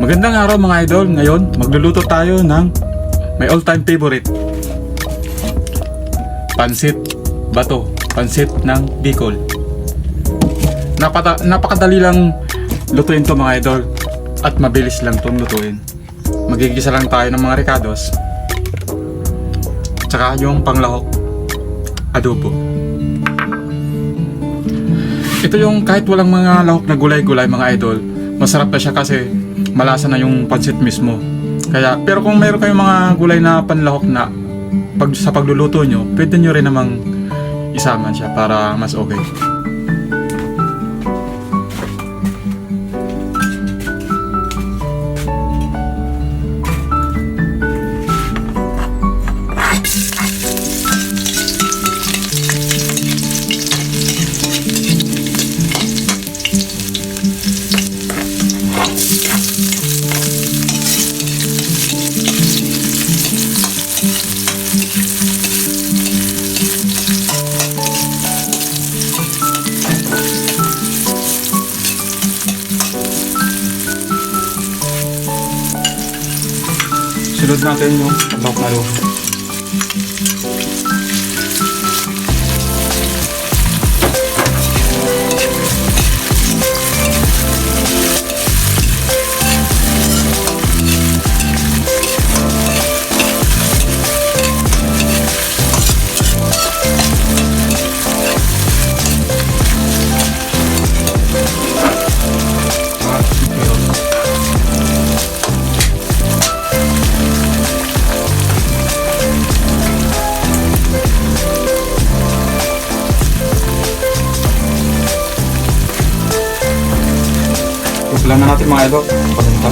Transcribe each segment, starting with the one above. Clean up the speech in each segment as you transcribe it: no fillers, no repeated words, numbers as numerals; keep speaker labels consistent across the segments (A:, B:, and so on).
A: Magandang araw mga idol. Ngayon, magluluto tayo ng my all-time favorite. Pansit bato. Pansit ng Bicol. Napakadali lang lutuin to mga idol. At mabilis lang itong lutuin. Magigisa lang tayo ng mga ricados. Tsaka yung panglahok, adobo. Ito yung kahit walang mga lahok na gulay-gulay mga idol, masarap na siya kasi malasa na yung pansit mismo. Kaya, pero kung mayroon kayong mga gulay na panlahok na sa pagluluto nyo, pwede nyo rin namang isama siya para mas okay. Sunod natin yung lahok na luto. Ilan na natin mga idol, paminta.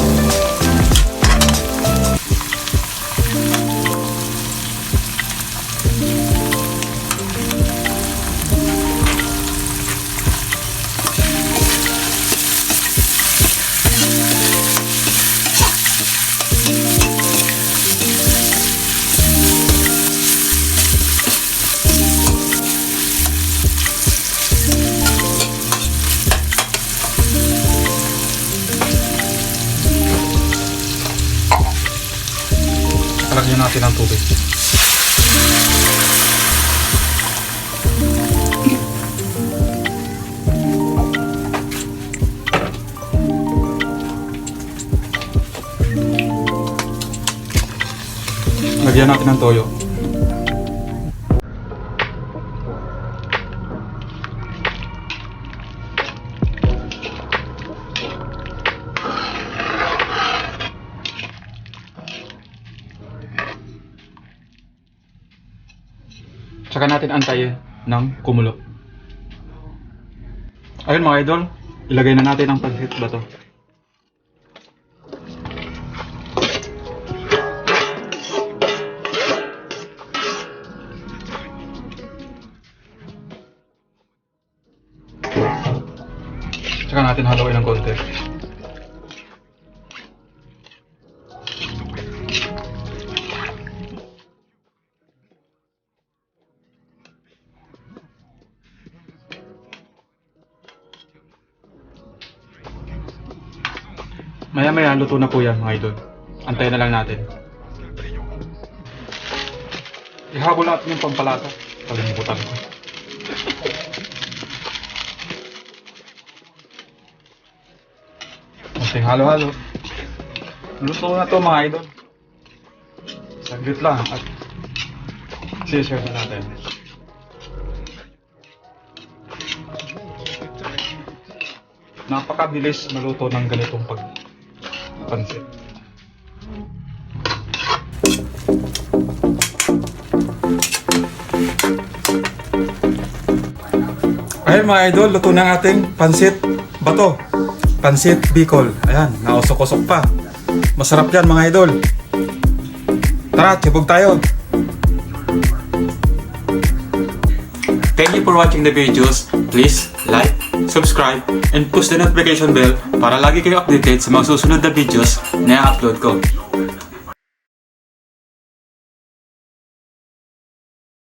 A: Lagyan natin ang tubig. Lagyan natin ang toyo. Tsaka natin antayin ng kumulo. Ayun mga idol, ilagay na natin ang pansit bato. Tsaka natin haluin ng konti. Maya-maya, luto na po yan mga idol. Antayin na lang natin. Ihabol natin yung pampalasa. Kalimutan ko. Konting halo-halo. Luto na to mga idol. Saglit lang at share na natin. Napakabilis maluto ng ganitong pansit. Ayun mga idol, luto na ang ating pansit bato. Pansit Bicol. Ayan, nausok-usok pa. Masarap yan mga idol. Tara, tibog tayo. Thank you for watching the videos. Please like, subscribe, and push the notification bell para lagi kayo updated sa mga susunod na videos na i-upload ko.